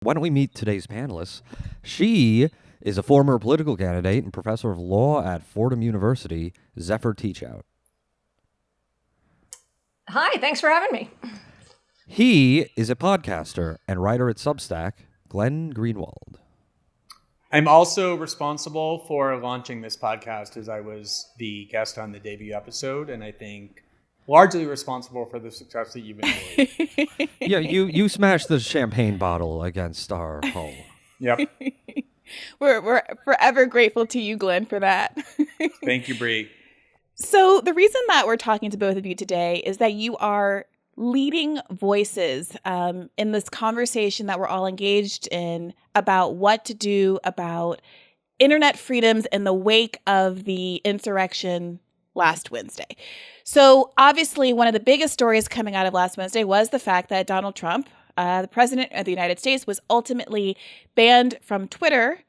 Why don't we meet today's panelist? She is a former political candidate and professor of law at Fordham University, Zephyr Teachout. Hi, thanks for having me. He is a podcaster and writer at Substack, Glenn Greenwald. I'm also responsible for launching this podcast, as I was the guest on the debut episode, and I think largely responsible for the success that you've enjoyed. Yeah, you smashed the champagne bottle against our hull. Yep. We're forever grateful to you, Glenn, for that. Thank you, Bree. So the reason that we're talking to both of you today is that you are leading voices in this conversation that we're all engaged in about what to do about internet freedoms in the wake of the insurrection last Wednesday. So obviously, one of the biggest stories coming out of last Wednesday was the fact that Donald Trump, the president of the United States, was ultimately banned from Twitter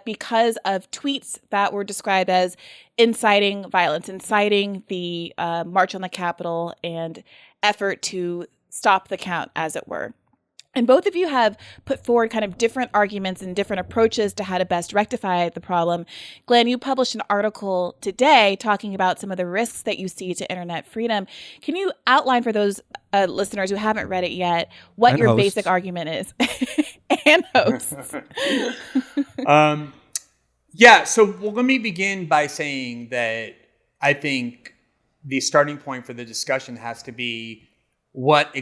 because of tweets that were described as inciting violence, inciting the March on the Capitol and effort to stop the count, as it were. And both of you have put forward kind of different arguments and different approaches to how to best rectify the problem. Glenn, you published an article today talking about some of the risks that you see to internet freedom. Can you outline for those listeners who haven't read it yet what And your hosts. basic argument is? And hosts. So let me begin by saying that I think the starting point for the discussion has to be what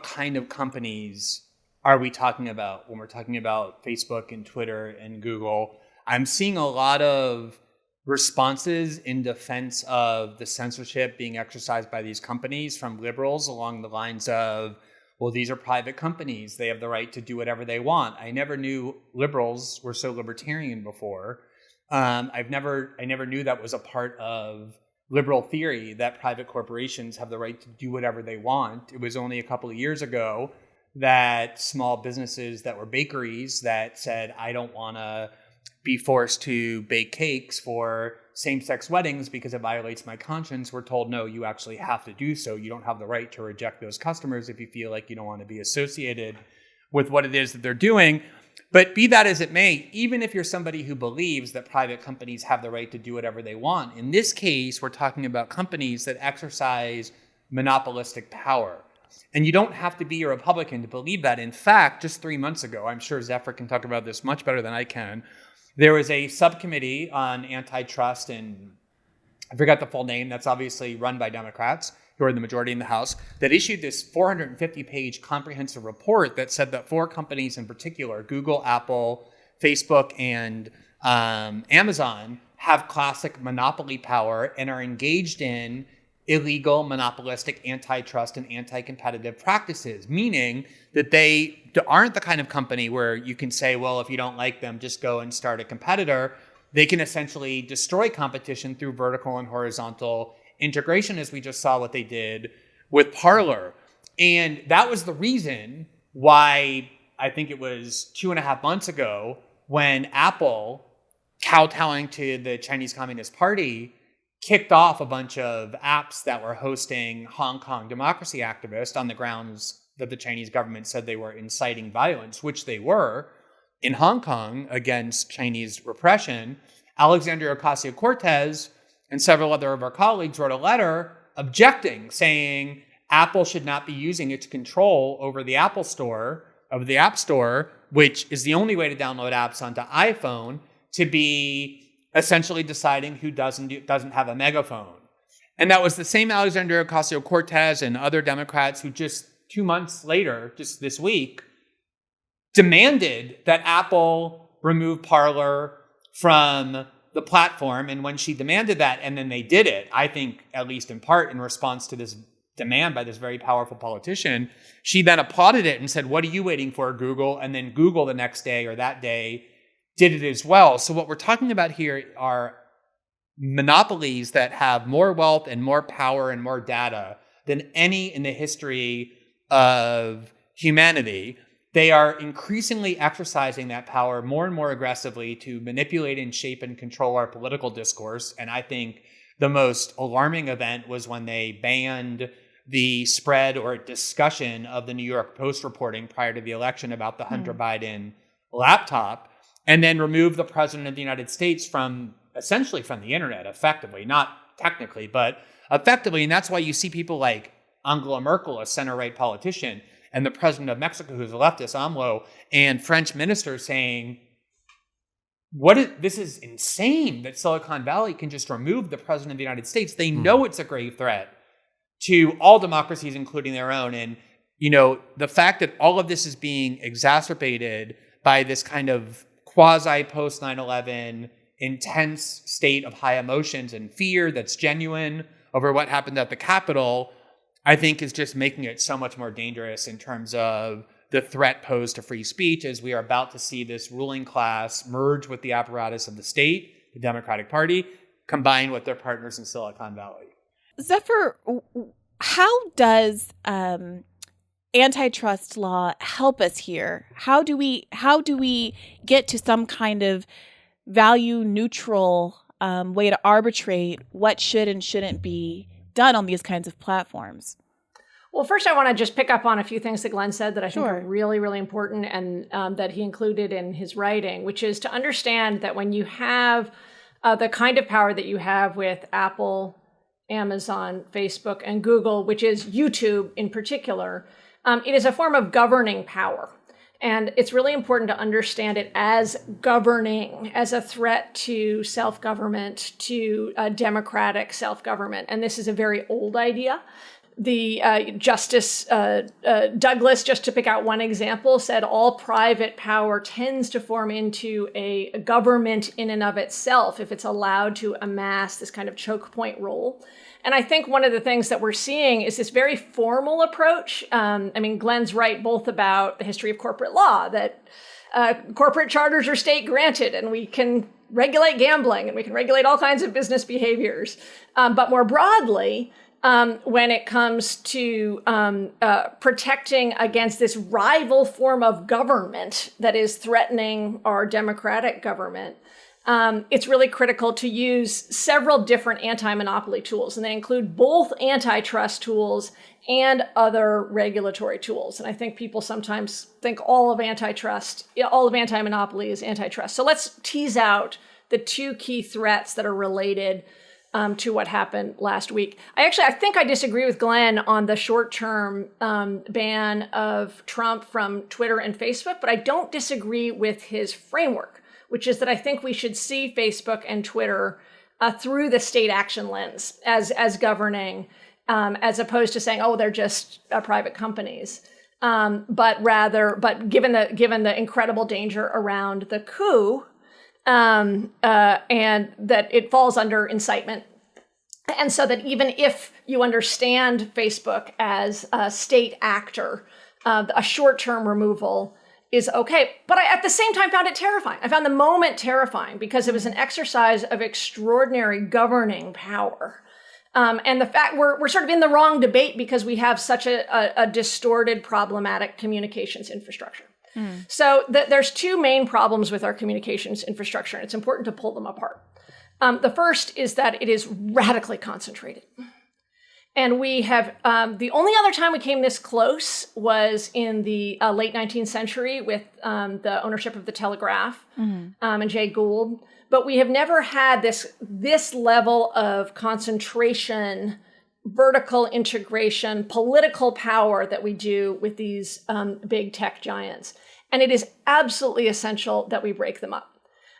kind of companies are we talking about when we're talking about Facebook and Twitter and Google? I'm seeing a lot of responses in defense of the censorship being exercised by these companies from liberals along the lines of, well, these are private companies. They have the right to do whatever they want. I never knew liberals were so libertarian before. I never knew that was a part of liberal theory, that private corporations have the right to do whatever they want. It was only a couple of years ago that small businesses that were bakeries that said, I don't want to be forced to bake cakes for same-sex weddings because it violates my conscience, were told, no, you actually have to do so. You don't have the right to reject those customers if you feel like you don't want to be associated with what it is that they're doing. But be that as it may, even if you're somebody who believes that private companies have the right to do whatever they want, in this case, we're talking about companies that exercise monopolistic power. And you don't have to be a Republican to believe that. In fact, just 3 months ago, I'm sure Zephyr can talk about this much better than I can, there was a subcommittee on antitrust, and I forgot the full name, that's obviously run by Democrats, who are the majority in the House, that issued this 450-page comprehensive report that said that 4 companies in particular, Google, Apple, Facebook, and Amazon, have classic monopoly power and are engaged in illegal, monopolistic, antitrust, and anti-competitive practices, meaning that they aren't the kind of company where you can say, well, if you don't like them, just go and start a competitor. They can essentially destroy competition through vertical and horizontal integration, as we just saw what they did with Parler. And that was the reason why I think it was 2.5 months ago when Apple, kowtowing to the Chinese Communist Party, kicked off a bunch of apps that were hosting Hong Kong democracy activists on the grounds that the Chinese government said they were inciting violence, which they were, in Hong Kong against Chinese repression. Alexandria Ocasio-Cortez and several other of our colleagues wrote a letter objecting, saying Apple should not be using its control over the Apple Store, of the App Store, which is the only way to download apps onto iPhone, to be essentially deciding who doesn't have a megaphone. And that was the same Alexandria Ocasio-Cortez and other Democrats who just 2 months later, just this week, demanded that Apple remove Parler from the platform. And when she demanded that, and then they did it, I think at least in part in response to this demand by this very powerful politician, she then applauded it and said, what are you waiting for, Google? And then Google the next day or that day did it as well. So what we're talking about here are monopolies that have more wealth and more power and more data than any in the history of humanity. They are increasingly exercising that power more and more aggressively to manipulate and shape and control our political discourse. And I think the most alarming event was when they banned the spread or discussion of the New York Post reporting prior to the election about the Hunter Biden laptop, and then remove the president of the United States essentially from the internet, effectively, not technically, but effectively. And that's why you see people like Angela Merkel, a center-right politician, and the president of Mexico, who's a leftist, AMLO, and French ministers saying, this is insane that Silicon Valley can just remove the president of the United States. They know it's a grave threat to all democracies, including their own. And, the fact that all of this is being exacerbated by this kind of quasi-post 9/11 intense state of high emotions and fear that's genuine over what happened at the Capitol, I think is just making it so much more dangerous in terms of the threat posed to free speech, as we are about to see this ruling class merge with the apparatus of the state, the Democratic Party, combined with their partners in Silicon Valley. Zephyr, how does antitrust law help us here? How do we get to some kind of value neutral way to arbitrate what should and shouldn't be done on these kinds of platforms? Well, first, I want to just pick up on a few things that Glenn said that I think are really, really important and that he included in his writing, which is to understand that when you have the kind of power that you have with Apple, Amazon, Facebook, and Google, which is YouTube in particular, it is a form of governing power. And it's really important to understand it as governing, as a threat to self-government, to democratic self-government. And this is a very old idea. The Justice Douglas, just to pick out one example, said all private power tends to form into a government in and of itself if it's allowed to amass this kind of choke point role. And I think one of the things that we're seeing is this very formal approach. Glenn's right both about the history of corporate law, that corporate charters are state granted and we can regulate gambling and we can regulate all kinds of business behaviors. But more broadly, when it comes to protecting against this rival form of government that is threatening our democratic government, it's really critical to use several different anti-monopoly tools, and they include both antitrust tools and other regulatory tools. And I think people sometimes think all of anti-monopoly is antitrust. So let's tease out the two key threats that are related to what happened last week. I think I disagree with Glenn on the short-term ban of Trump from Twitter and Facebook, but I don't disagree with his framework, which is that I think we should see Facebook and Twitter through the state action lens as governing, as opposed to saying, oh, they're just private companies. But given the incredible danger around the coup, and that it falls under incitement. And so that even if you understand Facebook as a state actor, a short-term removal is okay. But I, at the same time, found it terrifying. I found the moment terrifying because it was an exercise of extraordinary governing power. And the fact we're sort of in the wrong debate because we have such a distorted, problematic communications infrastructure. So there's two main problems with our communications infrastructure, and it's important to pull them apart. The first is that it is radically concentrated. And we have, the only other time we came this close was in the late 19th century with the ownership of the Telegraph and Jay Gould. But we have never had this level of concentration, vertical integration, political power that we do with these big tech giants. And it is absolutely essential that we break them up.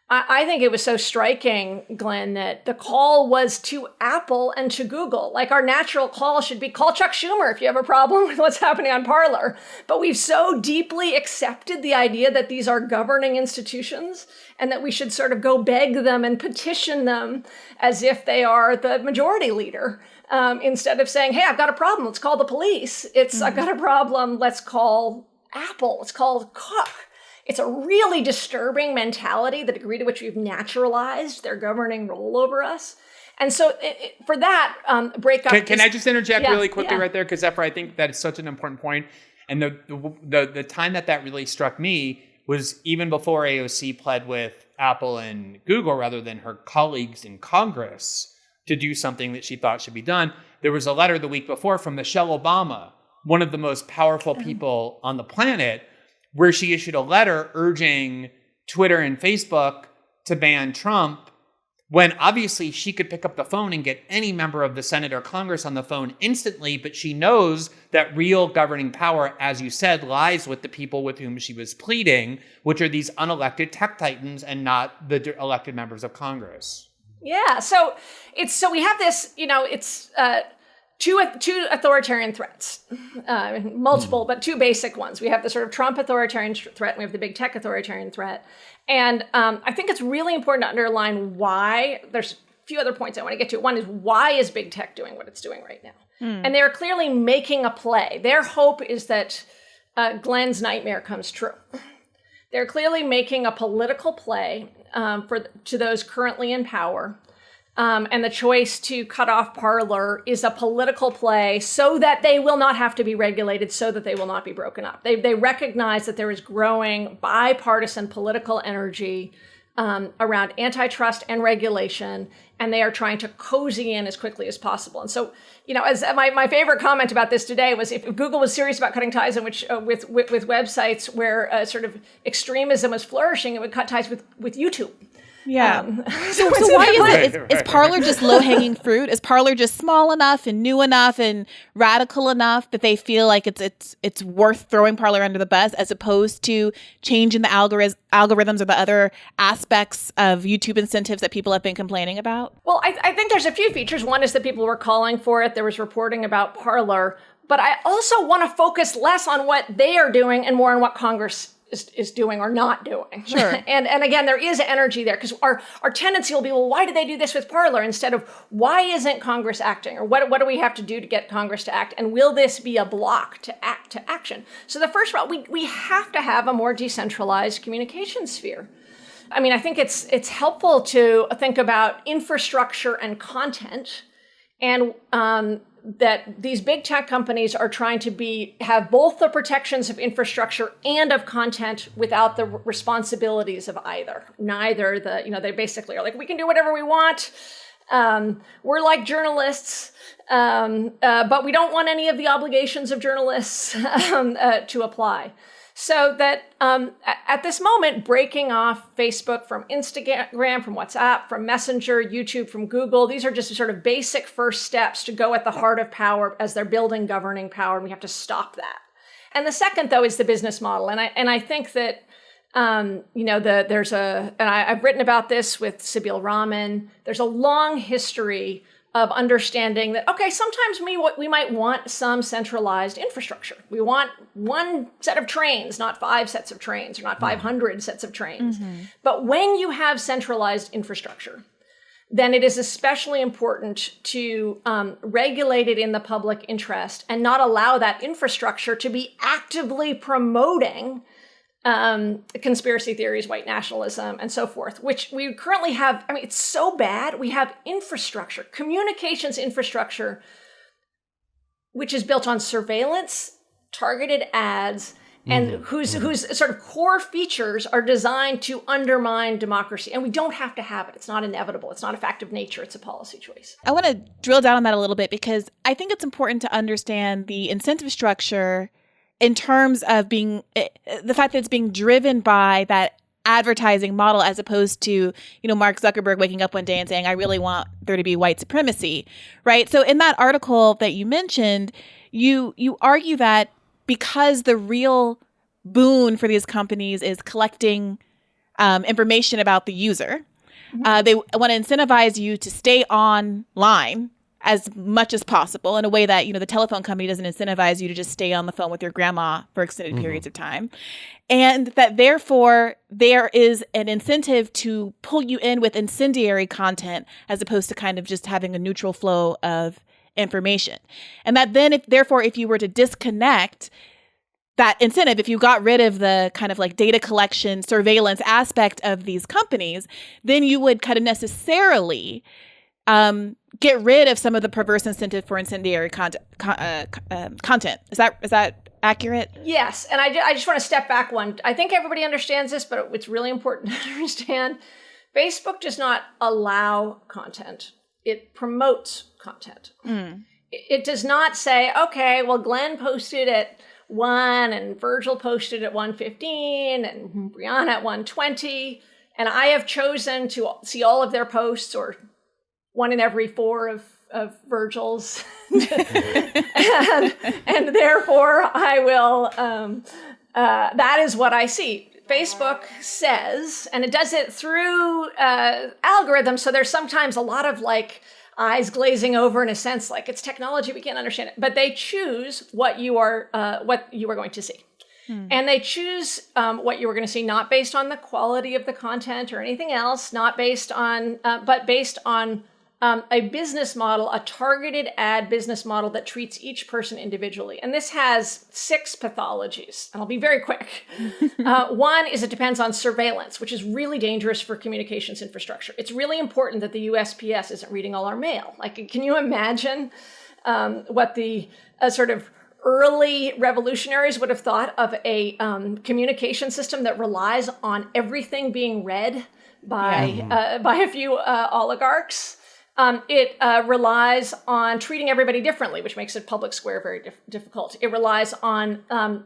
I think it was so striking, Glenn, that the call was to Apple and to Google. Like, our natural call should be call Chuck Schumer if you have a problem with what's happening on Parler. But we've so deeply accepted the idea that these are governing institutions and that we should sort of go beg them and petition them as if they are the majority leader. Instead of saying, hey, I've got a problem, let's call the police. I've got a problem, let's call Apple, let's call Cook. It's a really disturbing mentality, the degree to which we've naturalized their governing role over us. And so for that, breakup... Can I just interject really quickly right there? Because Zephyr, I think that is such an important point. And the time that really struck me was even before AOC pled with Apple and Google rather than her colleagues in Congress to do something that she thought should be done. there was a letter the week before from Michelle Obama, one of the most powerful people on the planet, where she issued a letter urging Twitter and Facebook to ban Trump, when obviously she could pick up the phone and get any member of the Senate or Congress on the phone instantly, but she knows that real governing power, as you said, lies with the people with whom she was pleading, which are these unelected tech titans and not the elected members of Congress. Yeah, so we have this, it's two authoritarian threats, multiple, but two basic ones. We have the sort of Trump authoritarian threat, and we have the big tech authoritarian threat. And I think it's really important to underline why. There's a few other points I want to get to. One is, why is big tech doing what it's doing right now? And they're clearly making a play. Their hope is that Glenn's nightmare comes true. They're clearly making a political play to those currently in power. And the choice to cut off Parler is a political play so that they will not have to be regulated, so that they will not be broken up. They recognize that there is growing bipartisan political energy around antitrust and regulation, and they are trying to cozy in as quickly as possible. And so, as my favorite comment about this today was, if Google was serious about cutting ties in with websites where sort of extremism was flourishing, it would cut ties with YouTube. Yeah. So why is it? Is Parler just low-hanging fruit? Is Parler just small enough and new enough and radical enough that they feel like it's worth throwing Parler under the bus, as opposed to changing the algorithms or the other aspects of YouTube incentives that people have been complaining about? Well, I think there's a few features. One is that people were calling for it. There was reporting about Parler. But I also want to focus less on what they are doing and more on what Congress is doing or not doing. Sure. And again, there is energy there, because our tendency will be, well, why did they do this with Parler, instead of why isn't Congress acting, or what do we have to do to get Congress to act, and will this be a block to action? So the first route, we have to have a more decentralized communication sphere. I mean, I think it's helpful to think about infrastructure and content, and that these big tech companies are trying to have both the protections of infrastructure and of content without the responsibilities of either. Neither. They basically are like, we can do whatever we want. We're like journalists, but we don't want any of the obligations of journalists to apply. So that at this moment, breaking off Facebook from Instagram, from WhatsApp, from Messenger, YouTube, from Google, these are just sort of basic first steps to go at the heart of power as they're building governing power, and we have to stop that. And the second, though, is the business model. And I think that I've written about this with Sibyl Rahman. There's a long history of understanding that, okay, sometimes we might want some centralized infrastructure. We want one set of trains, not 5 sets of trains, or not 500 sets of trains. Mm-hmm. But when you have centralized infrastructure, then it is especially important to regulate it in the public interest and not allow that infrastructure to be actively promoting conspiracy theories, white nationalism, and so forth, which we currently have. I mean, it's so bad. We have infrastructure, communications infrastructure, which is built on surveillance, targeted ads, and whose sort of core features are designed to undermine democracy. And we don't have to have it. It's not inevitable. It's not a fact of nature. It's a policy choice. I want to drill down on that a little bit, because I think it's important to understand the incentive structure in terms of the fact that it's being driven by that advertising model, as opposed to, Mark Zuckerberg waking up one day and saying, I really want there to be white supremacy, right? So in that article that you mentioned, you argue that because the real boon for these companies is collecting information about the user, they want to incentivize you to stay online as much as possible, in a way that, the telephone company doesn't incentivize you to just stay on the phone with your grandma for extended periods of time. And that therefore there is an incentive to pull you in with incendiary content, as opposed to kind of just having a neutral flow of information. And that then if you were to disconnect that incentive, if you got rid of the kind of like data collection, surveillance aspect of these companies, then you would kind of necessarily get rid of some of the perverse incentive for incendiary content. Is that accurate? Yes. And I just want to step back one. I think everybody understands this, but it's really important to understand. Facebook does not allow content. It promotes content. it does not say, okay, well, Glenn posted at 1 and Virgil posted at 1:15 and Brianna at 1:20. And I have chosen to see all of their posts, or 1 in every 4 of Virgil's. and therefore I will, that is what I see. Facebook says, and it does it through algorithms. So there's sometimes a lot of like eyes glazing over in a sense, like it's technology, we can't understand it. But they choose what you are going to see. And they choose what you are going to see, not based on the quality of the content or anything else, not based on, but based on a business model, a targeted ad business model that treats each person individually. And this has 6 pathologies, and I'll be very quick. One is it depends on surveillance, which is really dangerous for communications infrastructure. It's really important that the USPS isn't reading all our mail. Like, can you imagine what the sort of early revolutionaries would have thought of a communication system that relies on everything being read by a few oligarchs? It relies on treating everybody differently, which makes it public square very difficult. It relies on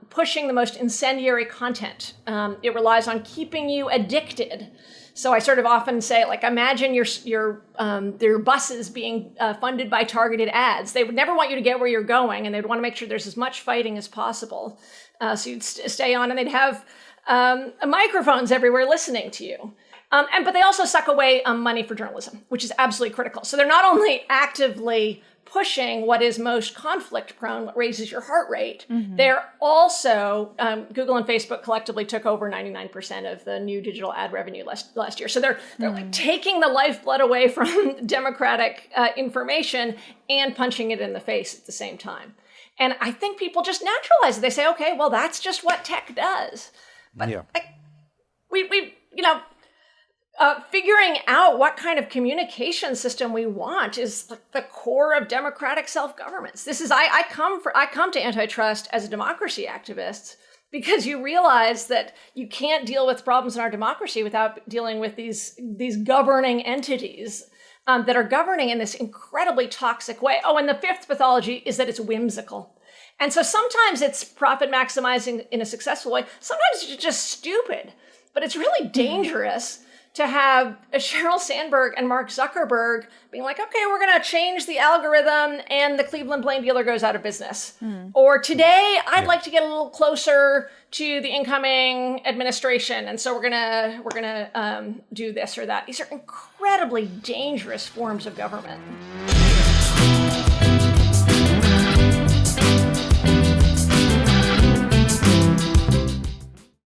pushing the most incendiary content. It relies on keeping you addicted. So I sort of often say, like, imagine your buses being funded by targeted ads. They would never want you to get where you're going, and they'd want to make sure there's as much fighting as possible. So you'd stay on, and they'd have microphones everywhere listening to you. But they also suck away money for journalism, which is absolutely critical. So they're not only actively pushing what is most conflict prone, what raises your heart rate, they're also, Google and Facebook collectively took over 99% of the new digital ad revenue last year. So they're like taking the lifeblood away from democratic information and punching it in the face at the same time. And I think people just naturalize it. They say, okay, well, that's just what tech does. But figuring out what kind of communication system we want is like the core of democratic self-governance. This is I come to Antitrust as a democracy activist because you realize that you can't deal with problems in our democracy without dealing with these governing entities that are governing in this incredibly toxic way. Oh, and the 5th pathology is that it's whimsical. And so sometimes it's profit maximizing in a successful way. Sometimes it's just stupid, but it's really dangerous to have Sheryl Sandberg and Mark Zuckerberg being like, okay, we're going to change the algorithm and the Cleveland Plain Dealer goes out of business. Or today, I'd like to get a little closer to the incoming administration. And so we're going to do this or that. These are incredibly dangerous forms of government.